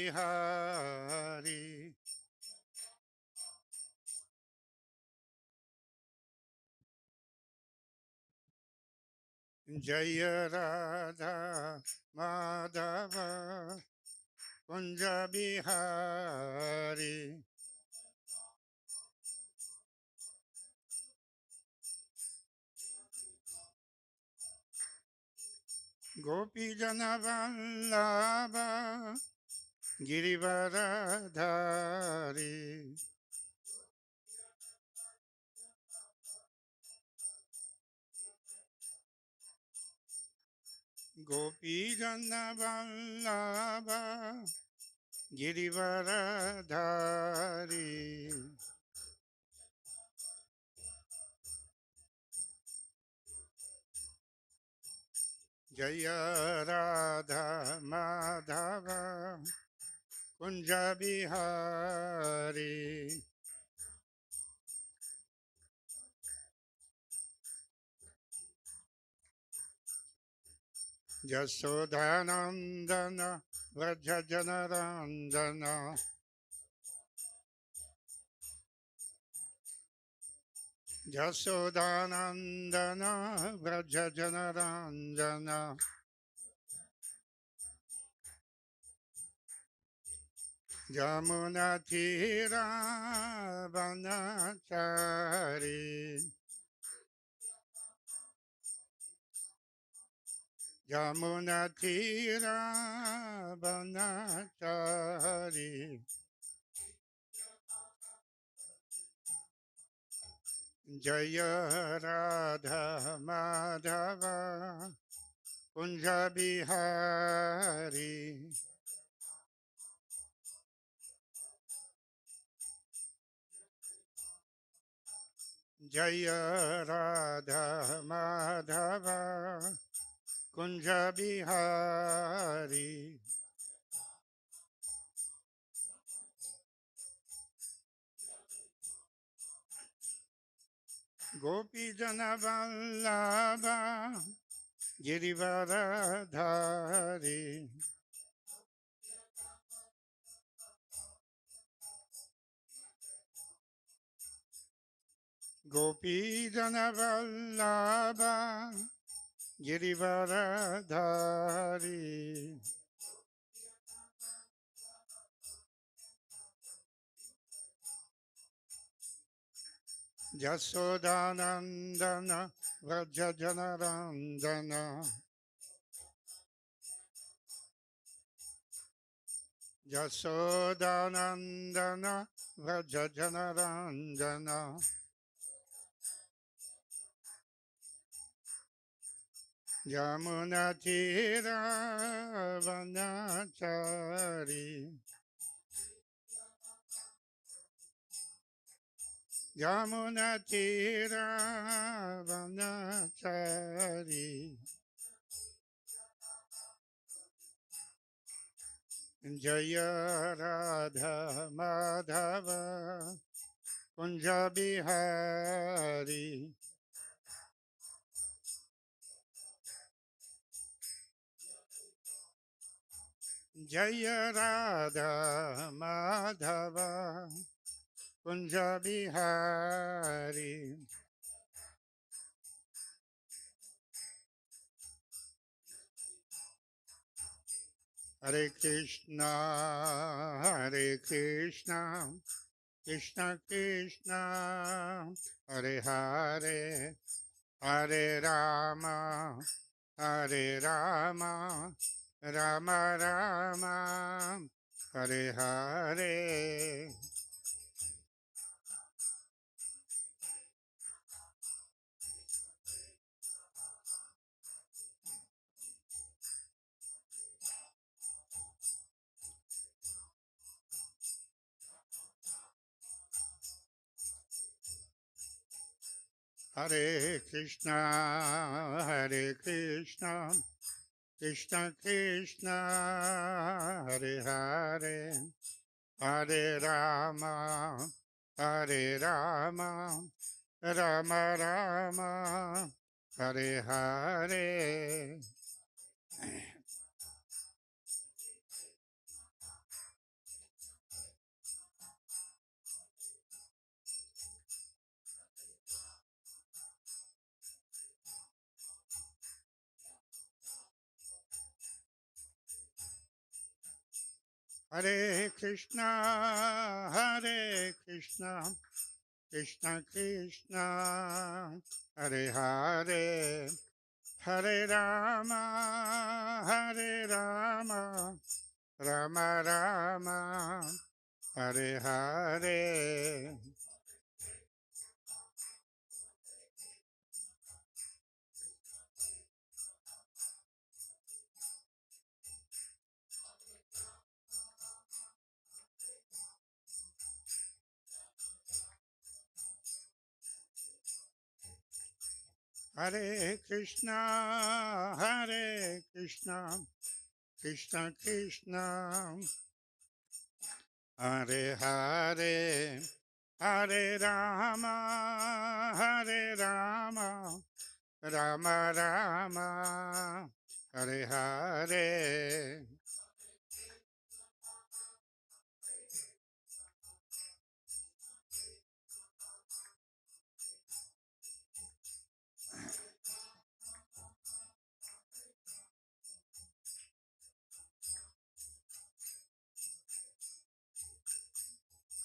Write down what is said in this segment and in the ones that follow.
Hari. Jaya Radha Madhava Kunja Bihari. Gopi Jana Vallabha Girivaradhari. Gopi Jana Vallabha Girivaradhari. Jaya Radha Madhava Kunja Bihari. Jasodhanandana Vraja Janarandana. Jasodhanandana Vraja Janarandana. Jamunatira Vanachari. Jamunatira Vanachari. Jaya Radha Madhava Kunja Bihari. Jaya Radha Madhava Kunja Bihari. Gopi Jana Vallabha Girivaradhari. Gopi Jana Vallabha Girivaradhari. Jasodhanandana Vraja Janarandana. Jasodhanandana Vraja Janarandana. Jamunatira Vanachari. Jamunatira Vanachari. Jaya Radha Madhava Kunja Bihari. Jaya Radha Madhava Kunja Bihari. Hare Krishna, Hare Krishna, Krishna Krishna, Hare Hare, Hare Rama, Hare Rama, Rama Rama, Hare Hare. Hare Krishna, Hare Krishna, Krishna Krishna, Hare Hare, Hare Rama, Hare Rama, Rama Rama, Hare Hare. Hare Krishna, Hare Krishna, Krishna Krishna, Hare Hare, Hare Rama, Hare Rama, Rama Rama, Hare Hare. Hare Krishna, Hare Krishna, Krishna Krishna, Hare Hare, Hare Rama, Hare Rama, Rama Rama, Hare Hare.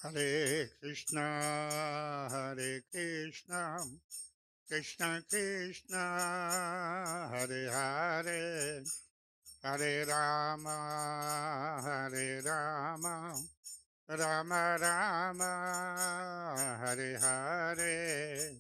Hare Krishna, Hare Krishna, Krishna Krishna, Hare Hare, Hare Rama, Hare Rama, Rama Rama, Hare Hare.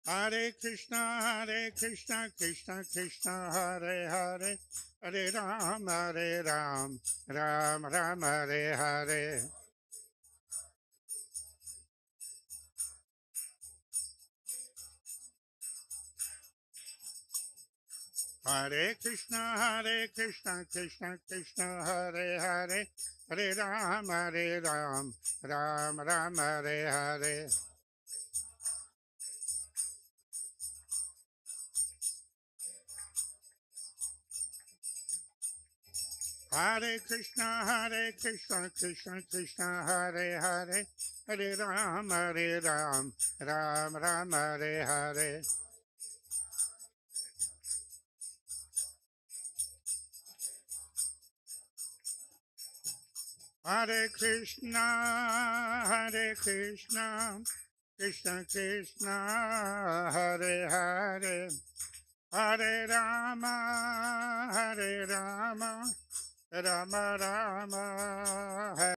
Hare Krishna, Krishna Krishna, Hare Hare, Hare Ram, Hare Ram, Ram Ram, Hare Hare. Hare Krishna, Krishna Krishna, Hare Hare, Hare Ram, Ram Ram, Hare Hare. Hare Krishna, Krishna Hare Hare, Hare Ram, Ram Ram, Hare Hare. Hare Krishna, Krishna Krishna, Hare Hare, Hare Rama, Rama Rama,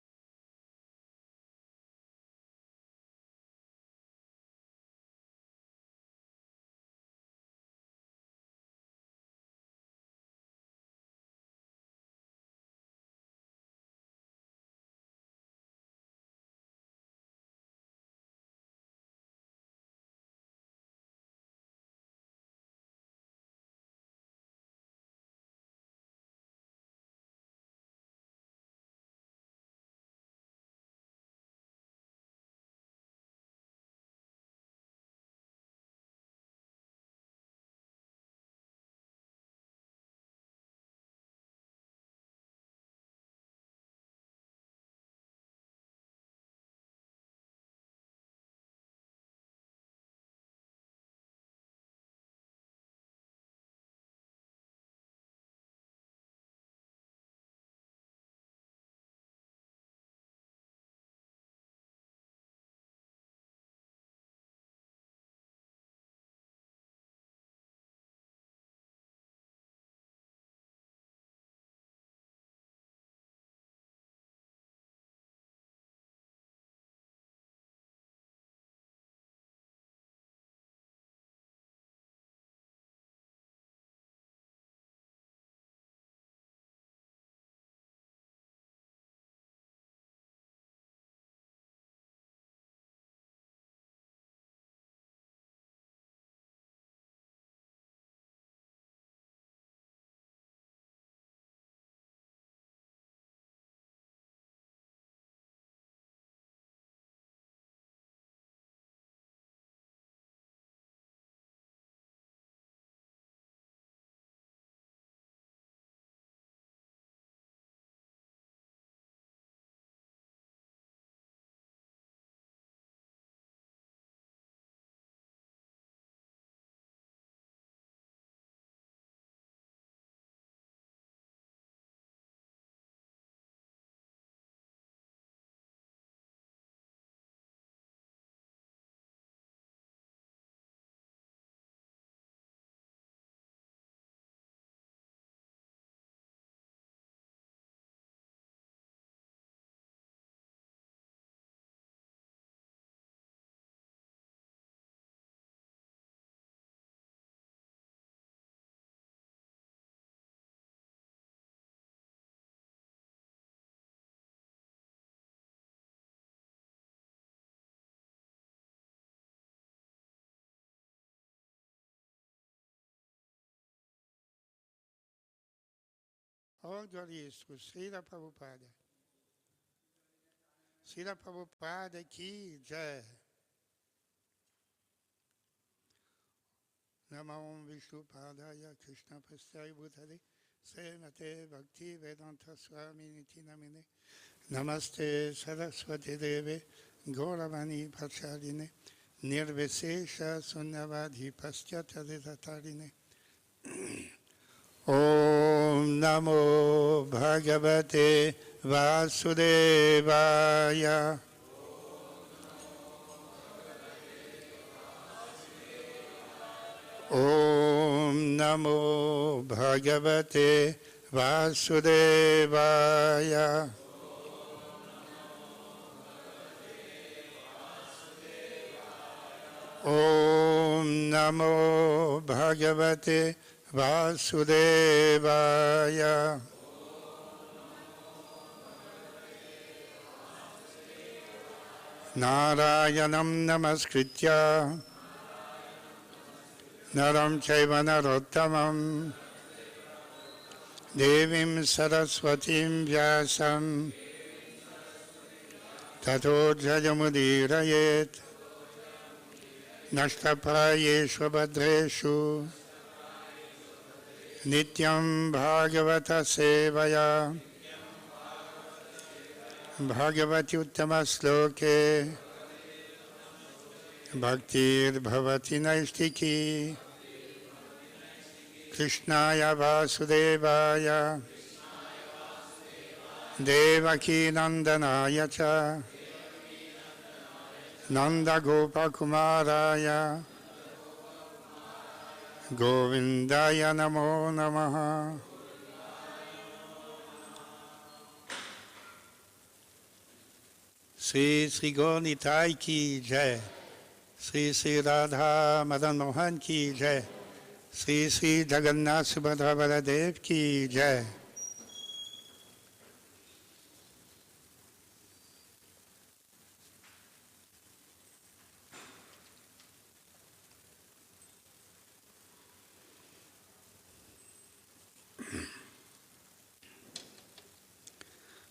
All glory is to Srila Prabhupada. Srila Prabhupada ki jai. Namo Vishnu Padaya Krishna Prasthaya Bhutale Srimate Bhakti Vedanta Swami Niti Namine Namaste Saraswati Deve Gauravani Pachaline Nirvesesha Sunyavadhi Paschata Devatarine Om Namo Bhagavate Vasudevaya Om Namo Bhagavate Vasudevaya Om Namo Bhagavate Vasudevaya Narayanam Namaskritya Naram Chaiva Narottamam Devim Saraswatim Vyasam Tato Jayamudirayet Nashtaprayeshu Bhadreshu Nityam Bhagavata Sevaya Bhagavati Uttama Sloke Bhaktir Bhavati Naistiki Krishnaya Vasudevaya Devaki Nandanaya Cha Nanda Gopa Kumaraya Govindaya Namo Namaha Sri Gaur Nitai ki jai Sri Radha Madan Mohan ki jai Sri Jagannath Subhadra Baladev ki jai.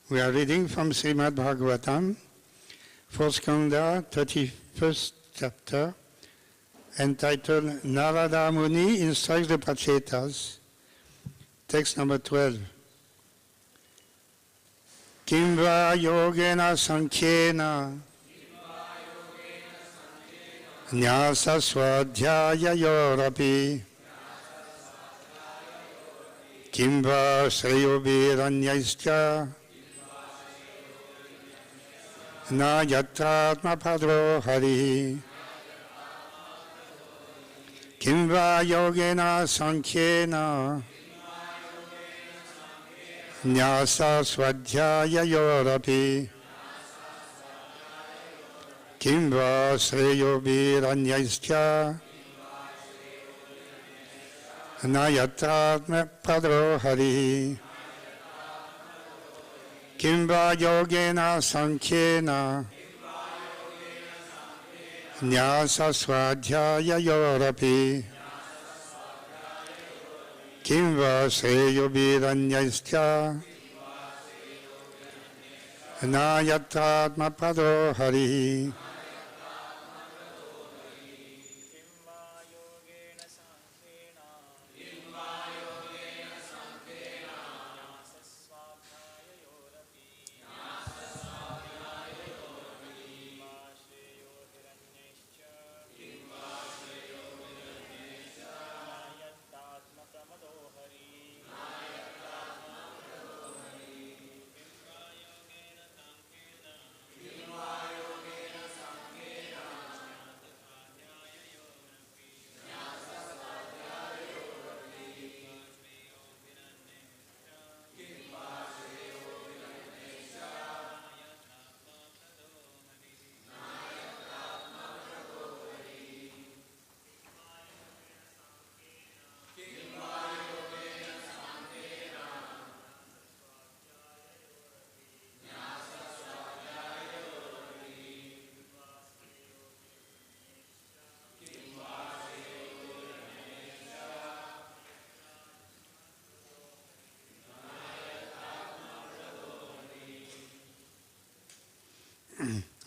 We are reading from Srimad Bhagavatam, 4th Skanda, 31st chapter, entitled Narada Muni instructs the Prachetas, text number 12. Kimva yogena sankhena nyasa swadhyaya yorapi kimva sreyobiranyascha na yatratma padro hari Kimva yogena sankhena nyasa swadhyaya yorapi Kimva sreyo viranyascha na yatratma padro hari Kimva yogena sankhena Nyasa swadhyaya yorapi Kimva seyo viranyascha Na yatratma pado hari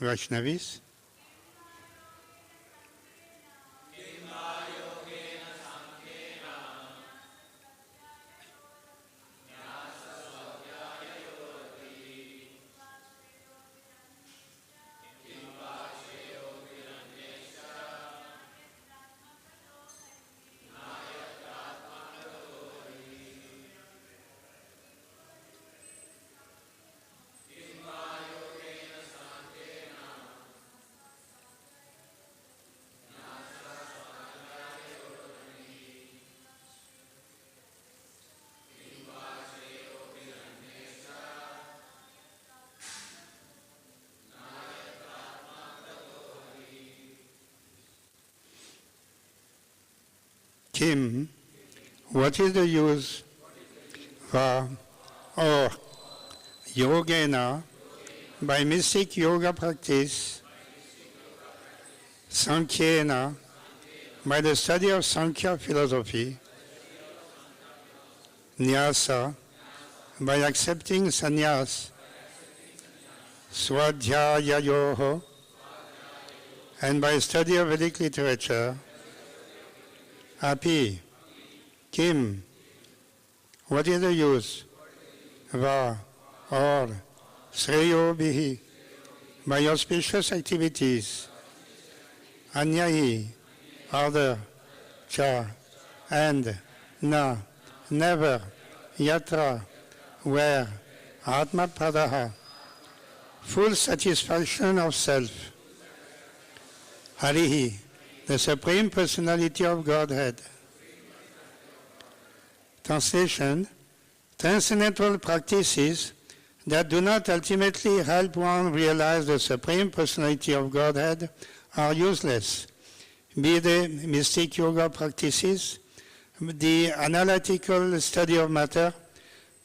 Vaishnavis. Kim, what is the use or yogena by mystic yoga practice, Sankhya by the study of Sankhya philosophy, Nyasa by accepting sannyas, Swadhyayayoho and by study of Vedic literature, Api, Kim, what is the use? Va, or, Sreyo Bihi, by auspicious activities, Anyahi, other, Cha, and, Na, never, Yatra, where, Atma Pradaha, full satisfaction of self, Harihi, the Supreme Personality of Godhead. Translation: transcendental practices that do not ultimately help one realize the Supreme Personality of Godhead are useless, be they mystic yoga practices, the analytical study of matter,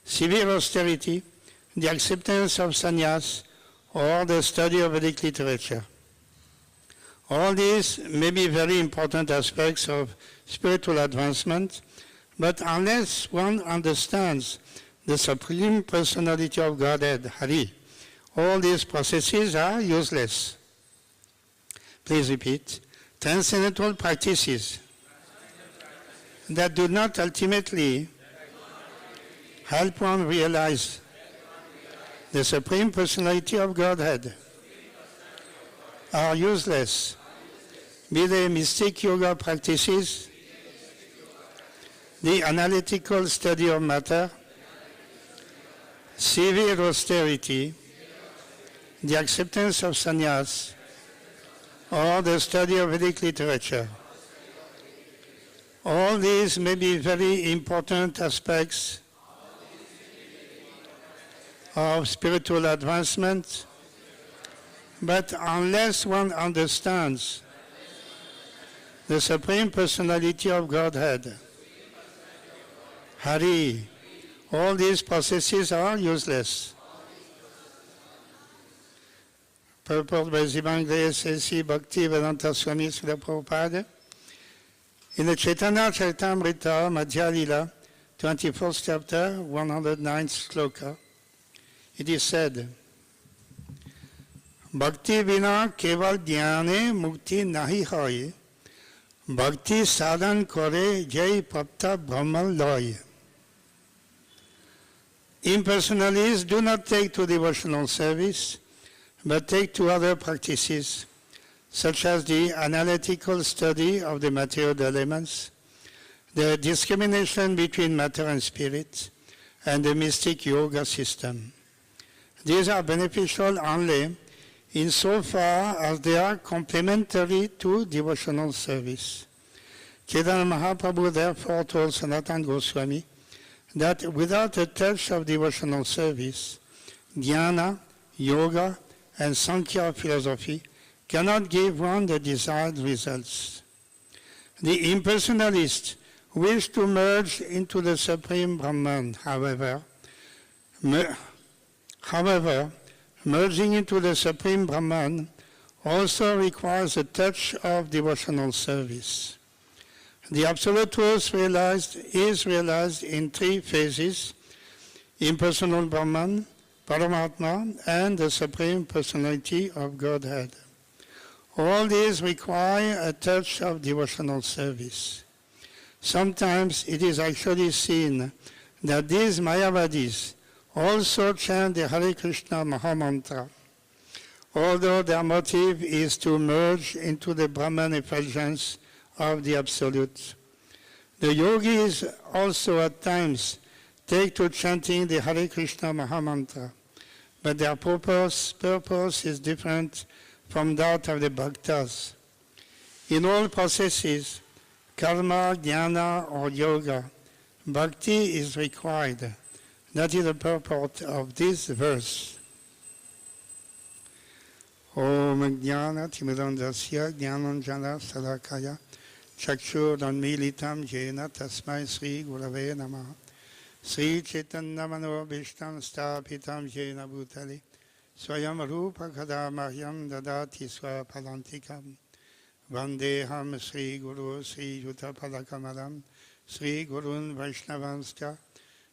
severe austerity, the acceptance of sannyas, or the study of Vedic literature. All these may be very important aspects of spiritual advancement, but unless one understands the Supreme Personality of Godhead, Hari, all these processes are useless. Please repeat. Transcendental practices that do not ultimately help one realize the Supreme Personality of Godhead are useless, be they mystic yoga practices, the analytical study of matter, severe austerity, the acceptance of sannyas, or the study of Vedic literature. All these may be very important aspects of spiritual advancement, but unless one understands the Supreme Personality of Godhead, Hari, all these processes are useless. Purport by Zibangre S.C. Bhakti Vedanta Swami Srila Prabhupada. In the Chaitanya Charitamrita, Madhya Lila, 24th chapter, 109th sloka, it is said, Bhakti vina keval dhyane mukti nahi hoy, bhakti sadhan kore jai prapta brahma loy. Impersonalists do not take to devotional service, but take to other practices, such as the analytical study of the material elements, the discrimination between matter and spirit, and the mystic yoga system. These are beneficial only insofar as they are complementary to devotional service. Chaitanya Mahaprabhu therefore told Sanatana Goswami that without a touch of devotional service, jnana, yoga, and Sankhya philosophy cannot give one the desired results. The impersonalists wish to merge into the Supreme Brahman, however, merging into the Supreme Brahman also requires a touch of devotional service. The Absolute Truth is realized in three phases: impersonal Brahman, Paramatma, and the Supreme Personality of Godhead. All these require a touch of devotional service. Sometimes it is actually seen that these Mayavadis also chant the Hare Krishna Mahamantra, although their motive is to merge into the Brahman effulgence of the Absolute. The yogis also at times take to chanting the Hare Krishna Mahamantra, but their purpose is different from that of the bhaktas. In all processes, karma, jnana, or yoga, bhakti is required. That is the purport of this verse. Om jnana timidandasya jnananjana salakaya chakshur danmilitam jena tasmai sri gurave namaha Sri Chaitanya Mano Vishtam Stapitam Jena Bhutale Swayam Rupa Kadamahyam Dadati Swapalantikam Vandeham Sri Guru Sri Yuta Padakamalam Sri Gurun Vaishnavanscha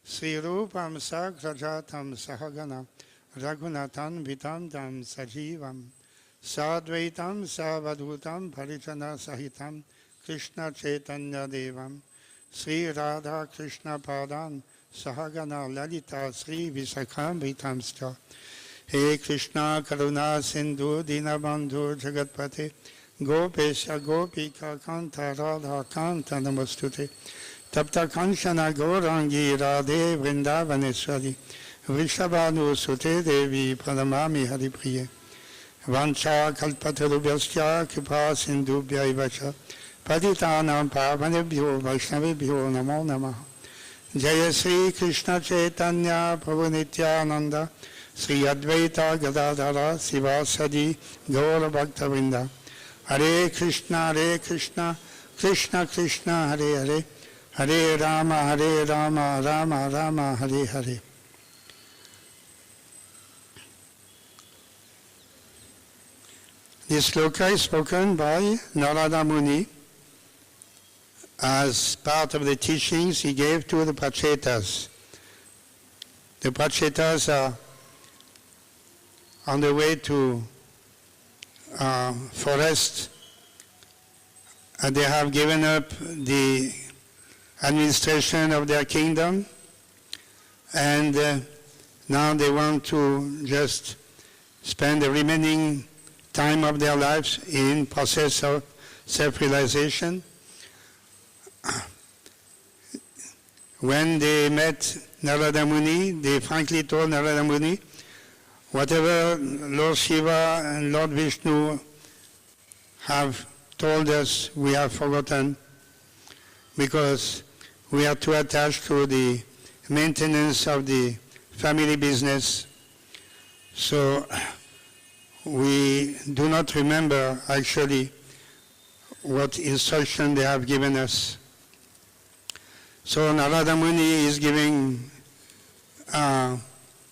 Sri Rupam Sagrajatam Sahagana Raghunatan Vitam Tam Sajivam Sadvaitam Savadutam Parijana Sahitam Krishna Chaitanya Devam Sri Radha Krishna Padan Sahagana Lalita Sri Visakham Vitamscha He Krishna Karuna Sindhu Dinabandhu Jagatpate Gopesha Gopika Kanta Radha Kanta Namastute Tapta Kanchana Gaurangi Radhe Vrindavaneshwari Vrishabhanu Sute Devi Pranamami Haripriye Vancha Kalpatarubhyasya Kripa Sindhubhya Ivacha Paditanam Pavanebhyo Vaishnavebhyo Namo Namaha Jaya Sri Krishna Chaitanya Prabhu Nityananda Sri Advaita Gadadhara Sivasadi Gaura Bhakta Vrinda Hare Krishna Krishna Krishna Hare Hare Hare Rama Rama Rama Hare Hare. This sloka is spoken by Narada Muni as part of the teachings he gave to the Prachetas. The Prachetas are on the way to forest, and they have given up the administration of their kingdom, and now they want to just spend the remaining time of their lives in process of self-realization. When they met Narada Muni, they frankly told Narada Muni, whatever Lord Shiva and Lord Vishnu have told us, we have forgotten, because we are too attached to the maintenance of the family business. So we do not remember actually what instruction they have given us. So Narada Muni is giving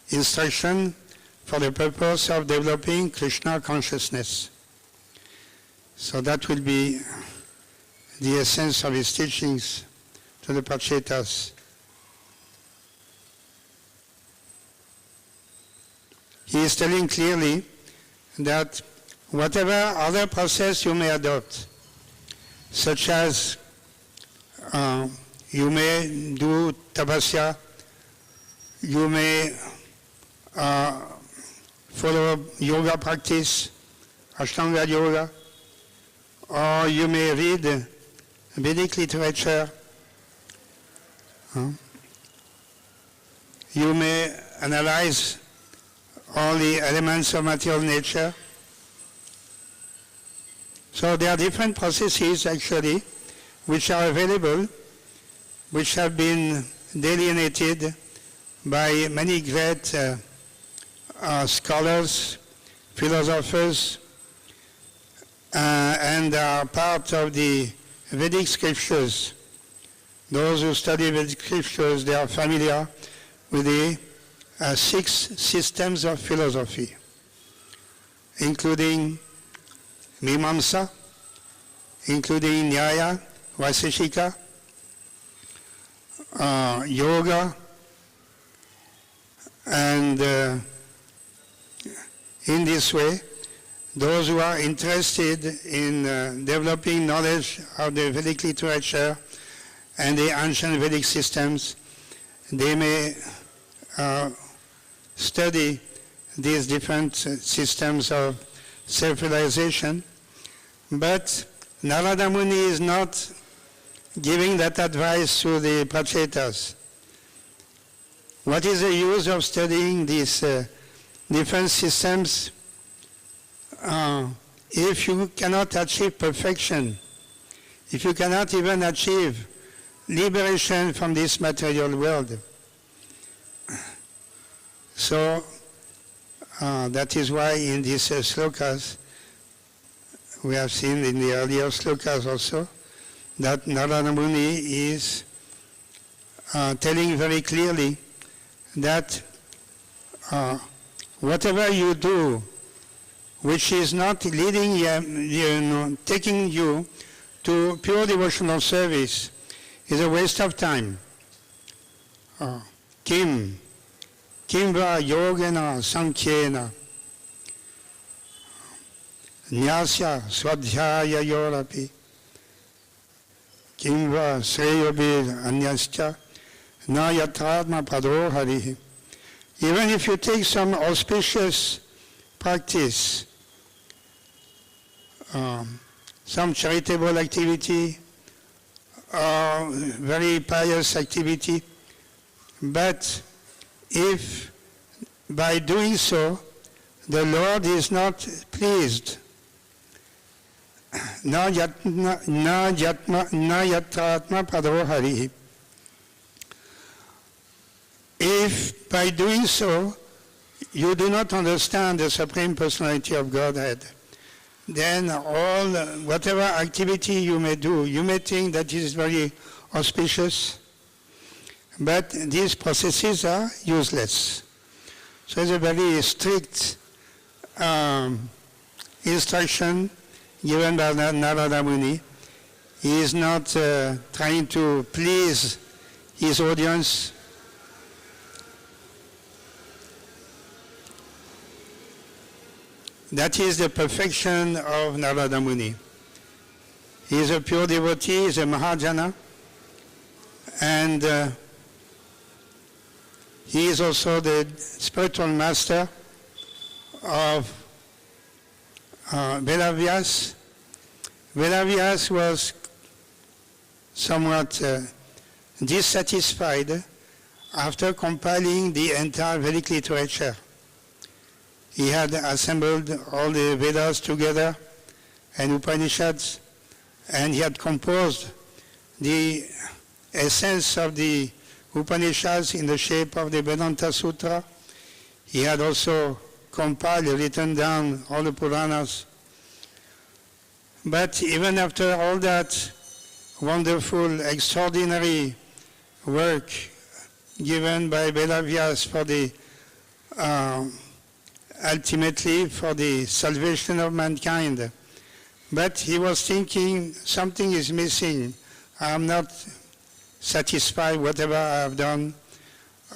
instruction for the purpose of developing Krishna consciousness. So that will be the essence of his teachings to the Prachetas. He is telling clearly that whatever other process you may adopt, such as you may do tapasya, you may follow yoga practice, Ashtanga yoga, or you may read Vedic literature, you may analyze all the elements of material nature. So there are different processes actually which are available, which have been delineated by many great scholars, philosophers, and are part of the Vedic scriptures. Those who study Vedic scriptures, they are familiar with the 6 systems of philosophy, including Mimamsa, including Nyaya, Vaiseshika, Yoga, And in this way, those who are interested in developing knowledge of the Vedic literature and the ancient Vedic systems, they may study these different systems of self-realization. But Narada Muni is not giving that advice to the Prachetas. What is the use of studying these different systems if you cannot achieve perfection, if you cannot even achieve liberation from this material world? So that is why in these slokas, we have seen in the earlier slokas also, that Narada Muni is telling very clearly that whatever you do which is not leading you, taking you to pure devotional service is a waste of time. Kim va yogena sankhyena nyasya swadhyaya yorapi kim va sreyobir anyascha na yatratma pado harihi. Even if you take some auspicious practice, some charitable activity, or very pious activity, but if by doing so the Lord is not pleased, na yatratma pado harihi. If by doing so you do not understand the Supreme Personality of Godhead, then whatever activity you may do, you may think that it is very auspicious, but these processes are useless. So it's a very strict instruction given by Narada Muni. He is not trying to please his audience. That is the perfection of Narada Muni. He is a pure devotee, he is a Mahajana, and he is also the spiritual master of Vedavyas. Vedavyas was somewhat dissatisfied after compiling the entire Vedic literature. He had assembled all the Vedas together and Upanishads, and he had composed the essence of the Upanishads in the shape of the Vedanta Sutra. He had also compiled, written down all the Puranas. But even after all that wonderful, extraordinary work given by Vedavyas for the ultimately for the salvation of mankind. But he was thinking something is missing. I am not satisfied whatever I have done.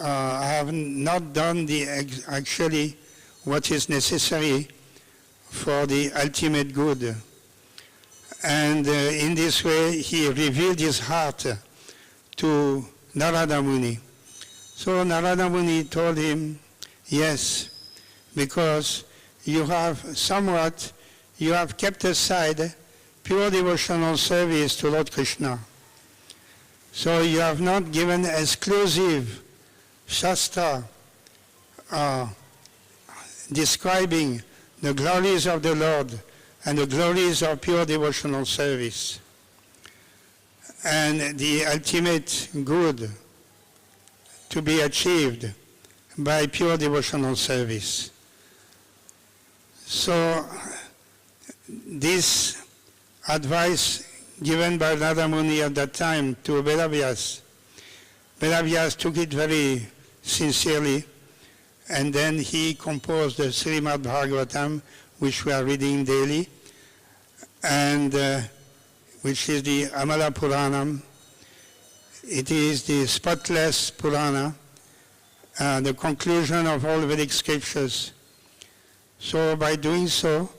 I have not done actually what is necessary for the ultimate good. And in this way he revealed his heart to Narada Muni. So Narada Muni told him, yes, because you have kept aside pure devotional service to Lord Krishna. So you have not given exclusive Shastra describing the glories of the Lord and the glories of pure devotional service and the ultimate good to be achieved by pure devotional service. So this advice given by Narada Muni at that time to Vedavyas, Vedavyas took it very sincerely, and then he composed the Srimad Bhagavatam, which we are reading daily, and which is the Amala Puranam. It is the spotless Purana, the conclusion of all Vedic scriptures. So by doing so,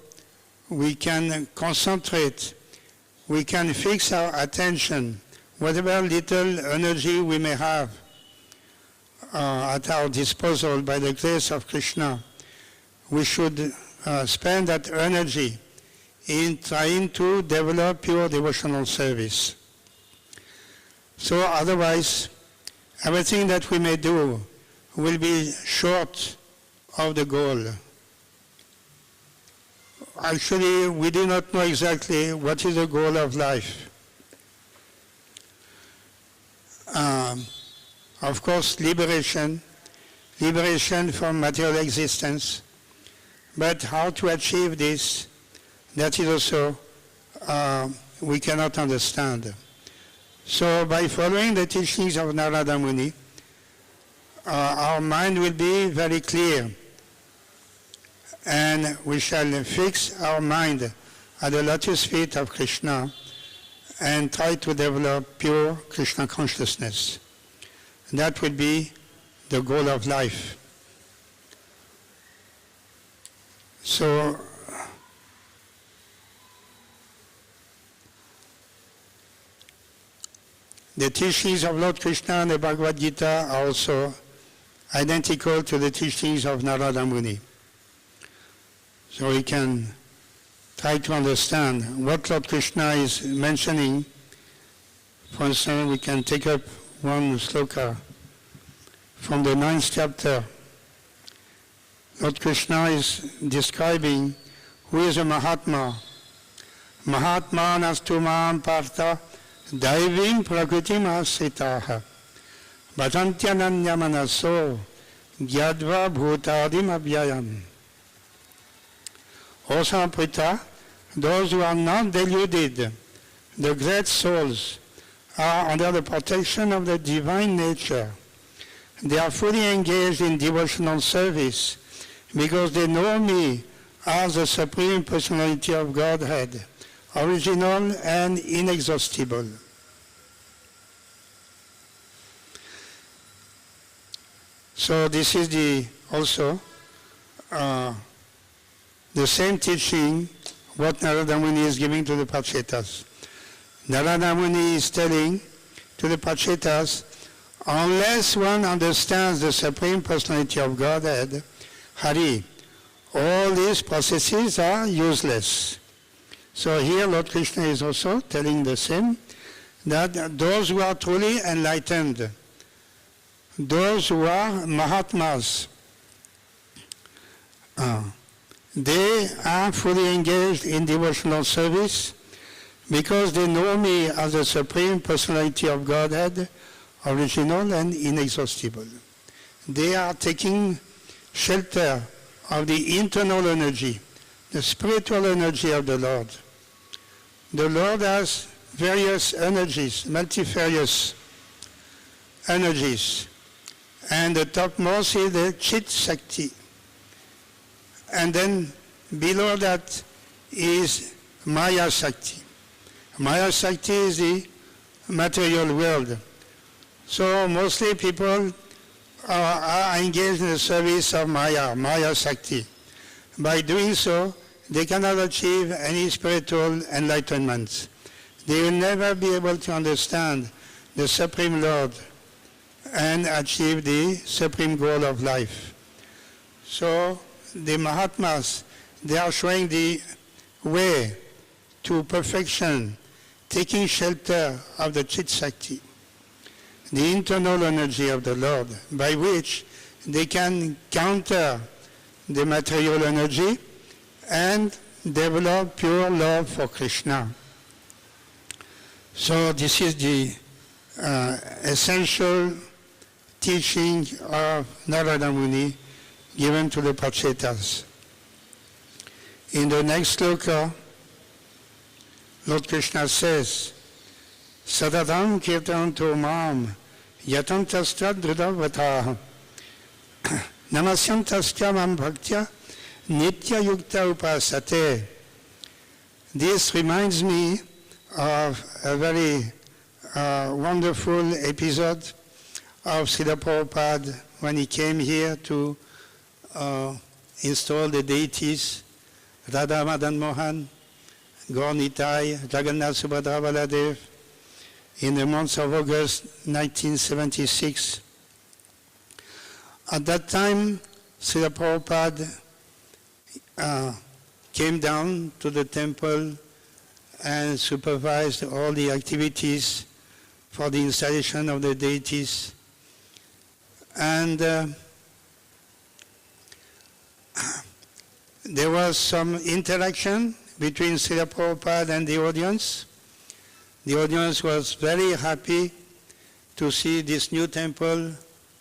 we can concentrate, we can fix our attention, whatever little energy we may have at our disposal by the grace of Krishna. We should spend that energy in trying to develop pure devotional service. So otherwise, everything that we may do will be short of the goal. Actually, we do not know exactly what is the goal of life. Of course, liberation from material existence. But how to achieve this, that is also we cannot understand. So by following the teachings of Narada Muni, our mind will be very clear, and we shall fix our mind at the lotus feet of Krishna and try to develop pure Krishna consciousness. That will be the goal of life. So, the teachings of Lord Krishna and the Bhagavad Gita are also identical to the teachings of Narada Muni. So we can try to understand what Lord Krishna is mentioning. For instance, we can take up one sloka from the 9th chapter. Lord Krishna is describing who is a Mahatma. Mahatma nastu mam partha daivim prakritim asritaha bhatantyananya manaso gyadva bhutadim abhyayam. O Samprita, those who are not deluded, the great souls, are under the protection of the divine nature. They are fully engaged in devotional service because they know me as the Supreme Personality of Godhead, original and inexhaustible. So this is also the same teaching what Narada Muni is giving to the Pachetas. Narada Muni is telling to the Pachetas, unless one understands the Supreme Personality of Godhead, Hari, all these processes are useless. So here Lord Krishna is also telling the same, that those who are truly enlightened, those who are Mahatmas, they are fully engaged in devotional service because they know me as the Supreme Personality of Godhead, original and inexhaustible. They are taking shelter of the internal energy, the spiritual energy of the Lord. The Lord has various energies, multifarious energies, and the topmost is the Chit Shakti. And then below that is Maya Shakti. Maya Shakti is the material world. So mostly people are engaged in the service of Maya Shakti. By doing so, they cannot achieve any spiritual enlightenment. They will never be able to understand the Supreme Lord and achieve the supreme goal of life. So the Mahatmas, they are showing the way to perfection, taking shelter of the Chit Shakti, the internal energy of the Lord, by which they can counter the material energy and develop pure love for Krishna. So this is the essential teaching of Narada Muni given to the Pachetas. In the next sloka, Lord Krishna says, Sadatam kirtanto mam yatantasya dridavataha namasyantasya mam bhaktya nitya yukta upasate. This reminds me of a very wonderful episode of Srila Prabhupada when he came here to install the deities, Radha Madan Mohan, Gaur Nitai, Jagannath Subhadra Baladev, in the month of August 1976. At that time, Srila Prabhupada came down to the temple and supervised all the activities for the installation of the deities. And there was some interaction between Srila Prabhupada and the audience. The audience was very happy to see this new temple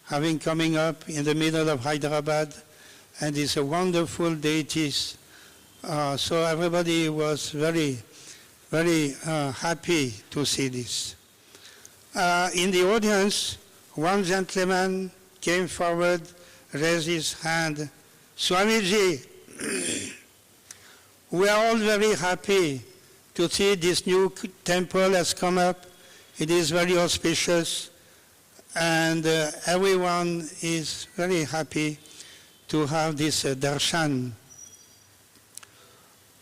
coming up in the middle of Hyderabad, and it's a wonderful deities. So everybody was very, very happy to see this. In the audience, one gentleman came forward, raised his hand. Swamiji, we are all very happy to see this new temple has come up. It is very auspicious, and everyone is very happy to have this darshan.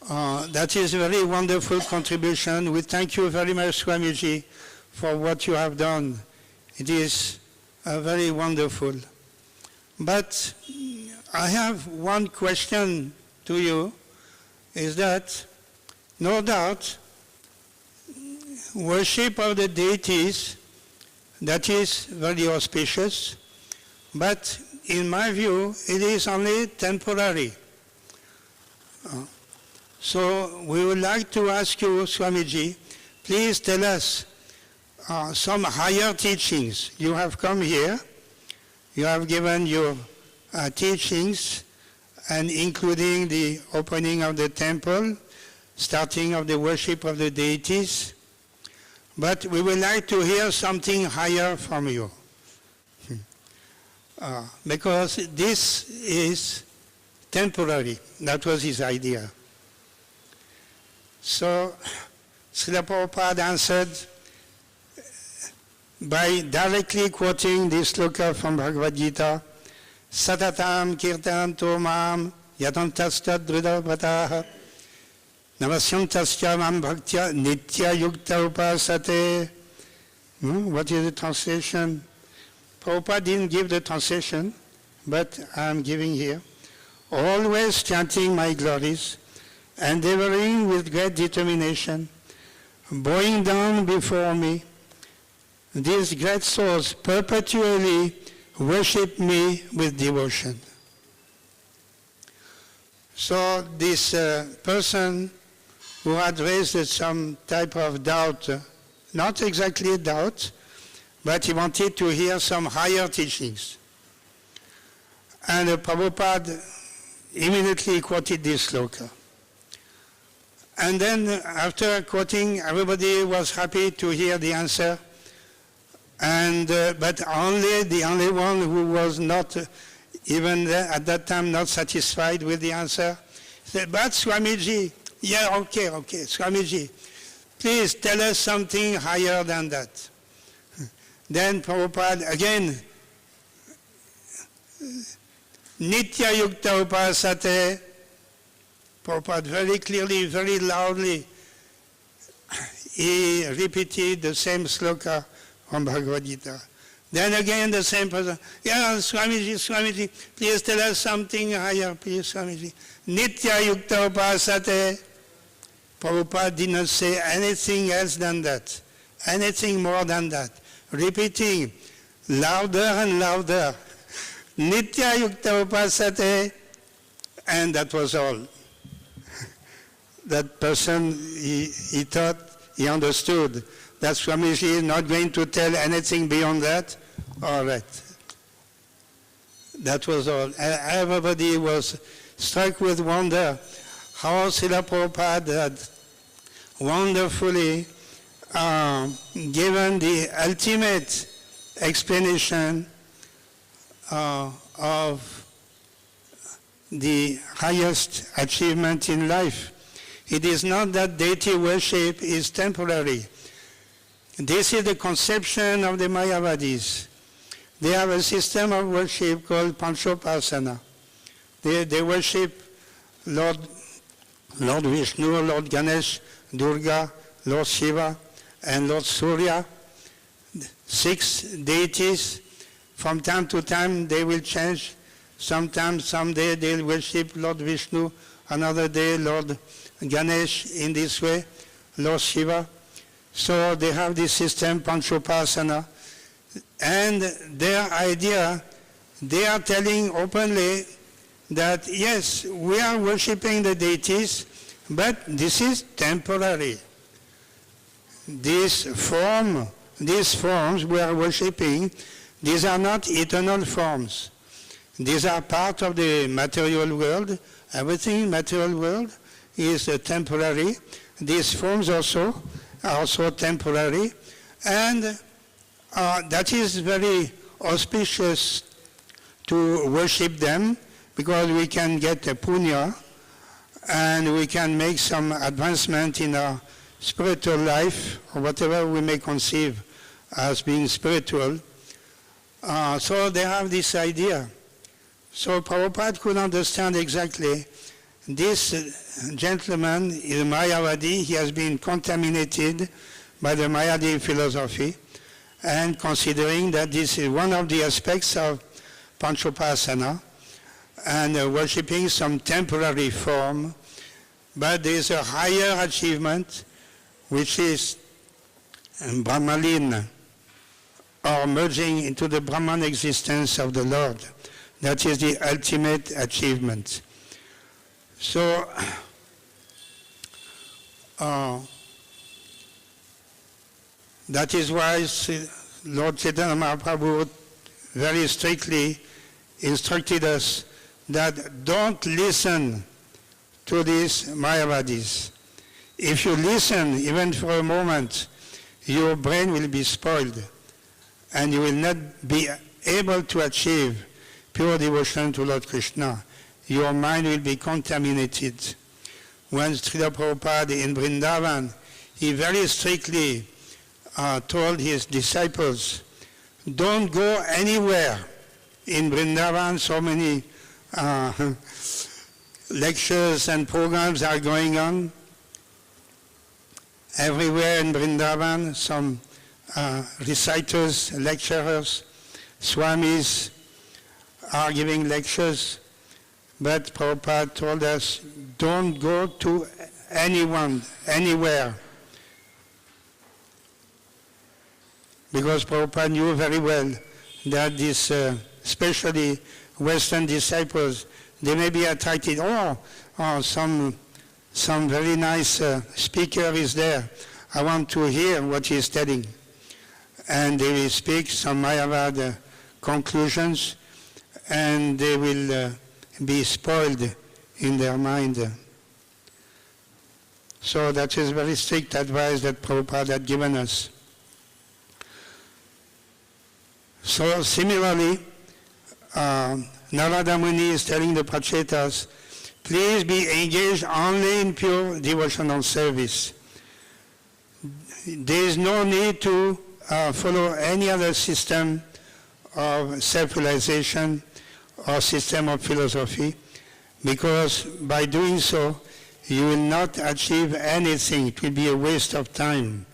That is a very wonderful contribution. We thank you very much, Swamiji, for what you have done. It is very wonderful. But I have one question to you, is that no doubt worship of the deities, that is very auspicious, but in my view it is only temporary. So we would like to ask you, Swamiji, please tell us some higher teachings. You have come here, you have given your teachings, and including the opening of the temple, starting of the worship of the deities. But we would like to hear something higher from you. Because this is temporary. That was his idea. So Srila Prabhupada answered by directly quoting this sloka from Bhagavad Gita, Satatam kirtan tomam yatantastat dridavataha navasyantasya mam bhaktya nitya yukta upasate. What is the translation? Prabhupada didn't give the translation, but I'm giving here. Always chanting my glories, endeavoring with great determination, bowing down before me, these great souls perpetually worship me with devotion. So this person who had raised some type of doubt, not exactly doubt, but he wanted to hear some higher teachings. And Prabhupada immediately quoted this sloka. And then after quoting, everybody was happy to hear the answer. And but the only one who was not even at that time not satisfied with the answer said, but Swamiji, yeah, okay, Swamiji, please tell us something higher than that. Then Prabhupada again, Nitya Yukta Upasate. Prabhupada very clearly, very loudly, he repeated the same sloka from Bhagavad Gita. Then again the same person, yeah, Swamiji, please tell us something higher, please, Swamiji. Nitya Yukta Upasate. Prabhupada did not say anything else than that, anything more than that. Repeating louder and louder, Nitya Yukta Upasate, and that was all. That person, he thought, he understood that Swamiji is not going to tell anything beyond that. All right. That was all. Everybody was struck with wonder how Srila Prabhupada had wonderfully given the ultimate explanation of the highest achievement in life. It is not that deity worship is temporary. This is the conception of the Mayavadis. they have a system of worship called Panchopasana. They worship Lord Vishnu, Lord Ganesh, Durga, Lord Shiva, and Lord Surya. 6 deities. From time to time they will change. Sometimes, someday they'll worship Lord Vishnu, another day Lord Ganesh in this way, Lord Shiva. So they have this system, Panchopasana. And their idea, they are telling openly that yes, we are worshipping the deities, but this is temporary. These forms we are worshipping, these are not eternal forms. These are part of the material world. Everything in material world is temporary. These forms also are also temporary. And that is very auspicious to worship them, because we can get a punya and we can make some advancement in our spiritual life, or whatever we may conceive as being spiritual. So they have this idea. So Prabhupada could understand exactly this gentleman is a Mayavadi. He has been contaminated by the Mayavadi philosophy, and considering that this is one of the aspects of Panchopasana, and worshipping some temporary form, but there is a higher achievement, which is Brahmalin, or merging into the Brahman existence of the Lord. That is the ultimate achievement. So, that is why Lord Chaitanya Mahaprabhu very strictly instructed us that don't listen to these Mayavadis. If you listen even for a moment, your brain will be spoiled and you will not be able to achieve pure devotion to Lord Krishna. Your mind will be contaminated. When Srila Prabhupada in Vrindavan, he very strictly told his disciples, don't go anywhere. In Vrindavan, so many lectures and programs are going on. Everywhere in Vrindavan, some reciters, lecturers, swamis are giving lectures. But Prabhupada told us, don't go to anyone, anywhere. Because Prabhupada knew very well that these, especially Western disciples, they may be attracted, some very nice speaker is there. I want to hear what he is telling. And they will speak some Mayavad conclusions, and they will be spoiled in their mind. So that is very strict advice that Prabhupada had given us. So similarly, Narada Muni is telling the Prachetas, please be engaged only in pure devotional service. There is no need to follow any other system of self-realization or system of philosophy, because by doing so, you will not achieve anything. It will be a waste of time.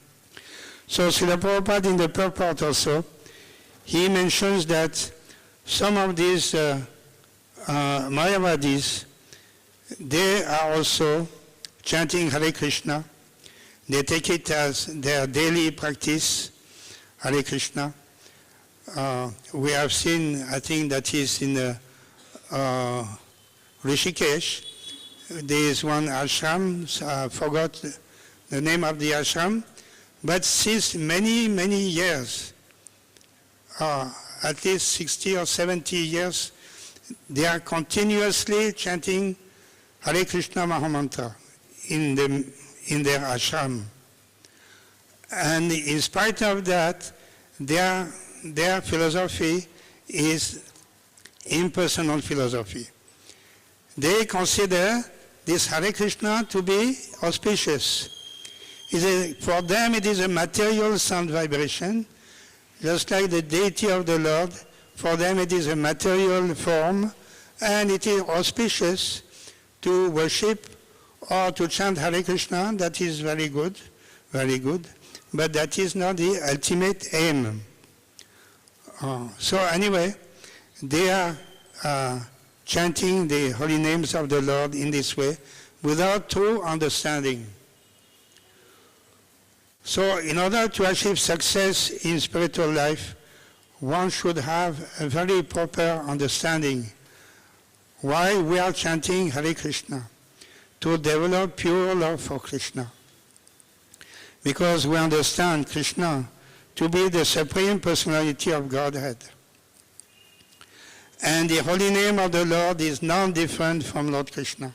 So Srila Prabhupada in the purport also, he mentions that some of these Mayavadis, they are also chanting Hare Krishna. They take it as their daily practice, Hare Krishna. We have seen, I think that is in Rishikesh, there is one ashram, I forgot the name of the ashram, but since many, many years, at least 60 or 70 years, they are continuously chanting Hare Krishna Mahamantra in their ashram. And in spite of that, their philosophy is impersonal philosophy. They consider this Hare Krishna to be auspicious. For them it is a material sound vibration, just like the deity of the Lord For them it is a material form, and it is auspicious to worship or to chant Hare Krishna. That is very good, but that is not the ultimate aim. So anyway, they are chanting the holy names of the Lord in this way without true understanding. So in order to achieve success in spiritual life, one should have a very proper understanding why we are chanting Hare Krishna, to develop pure love for Krishna. Because we understand Krishna to be the Supreme Personality of Godhead. And the holy name of the Lord is not different from Lord Krishna.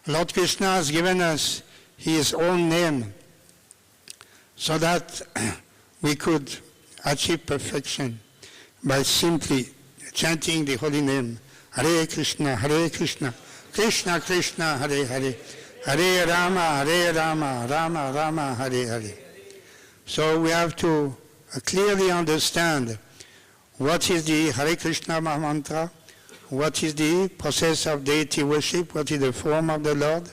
Lord Krishna has given us his own name so that we could achieve perfection by simply chanting the holy name, Hare Krishna, Krishna Krishna, Hare Hare, Hare Rama, Rama Rama, Hare Hare. So we have to clearly understand what is the Hare Krishna mantra, what is the process of deity worship, what is the form of the Lord.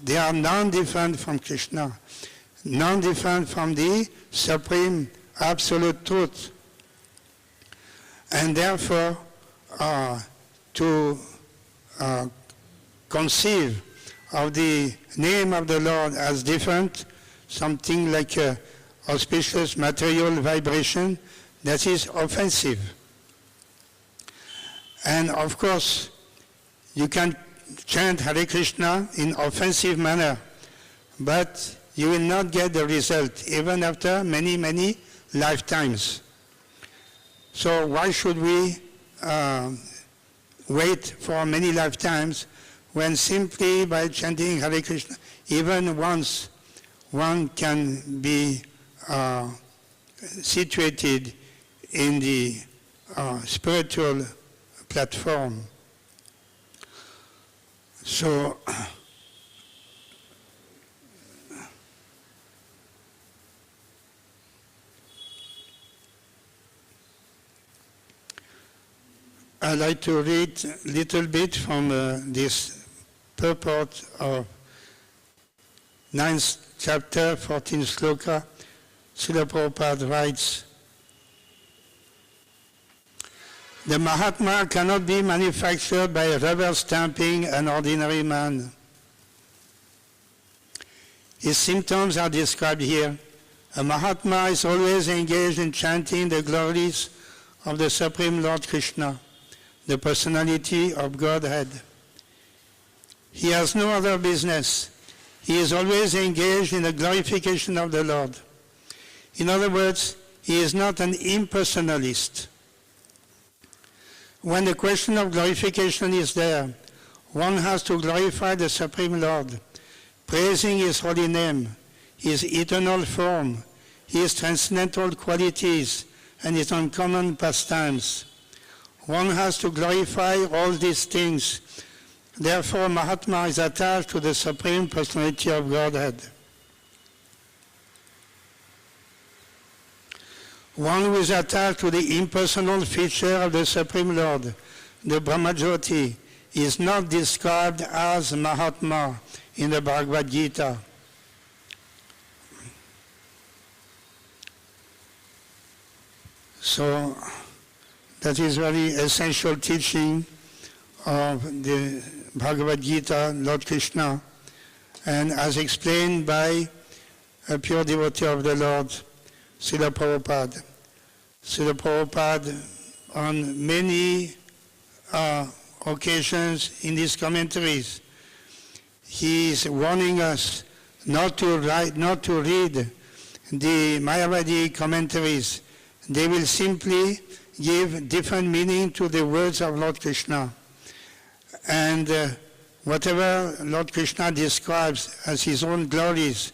They are non-different from Krishna, non-different from the supreme absolute truth. And therefore, to conceive of the name of the Lord as different, something like a auspicious material vibration, that is offensive. And of course, you can chant Hare Krishna in offensive manner, but you will not get the result, even after many, many lifetimes. So why should we wait for many lifetimes when simply by chanting Hare Krishna, even once, one can be situated in the spiritual platform. So I'd like to read a little bit from this purport of 9th chapter, 14th sloka. Srila Prabhupada writes, the Mahatma cannot be manufactured by rubber stamping an ordinary man. His symptoms are described here. A Mahatma is always engaged in chanting the glories of the Supreme Lord Krishna, the personality of Godhead. He has no other business. He is always engaged in the glorification of the Lord. In other words, he is not an impersonalist. When the question of glorification is there, one has to glorify the Supreme Lord, praising his holy name, his eternal form, his transcendental qualities, and his uncommon pastimes. One has to glorify all these things. Therefore, Mahatma is attached to the Supreme Personality of Godhead. One who is attached to the impersonal feature of the Supreme Lord, the Brahmajyoti, is not described as Mahatma in the Bhagavad Gita. So that is very essential teaching of the Bhagavad Gita, Lord Krishna, and as explained by a pure devotee of the Lord, Srila Prabhupada. Srila Prabhupada, on many occasions in his commentaries, he is warning us not to read the Mayavadi commentaries. They will simply give different meaning to the words of Lord Krishna. And whatever Lord Krishna describes as his own glories,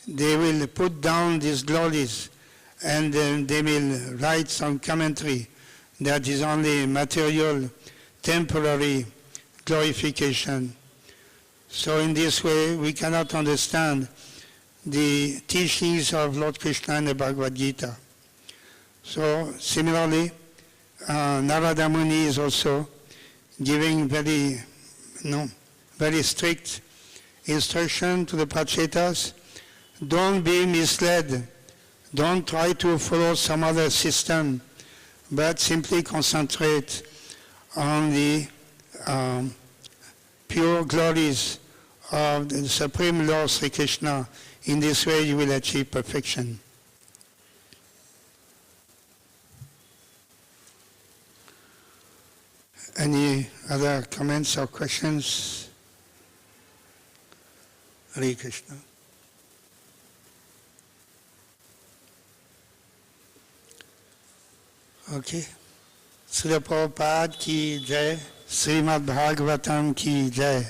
they will put down these glories and they will write some commentary that is only material, temporary glorification. So in this way, we cannot understand the teachings of Lord Krishna in the Bhagavad Gita. So similarly, Narada Muni is also giving very strict instruction to the Prachetas. Don't be misled. Don't try to follow some other system, but simply concentrate on the pure glories of the Supreme Lord Sri Krishna. In this way you will achieve perfection. Any other comments or questions? Hare Krishna. Okay. Srila Prabhupada ki jai, Srimad Bhagavatam ki jai.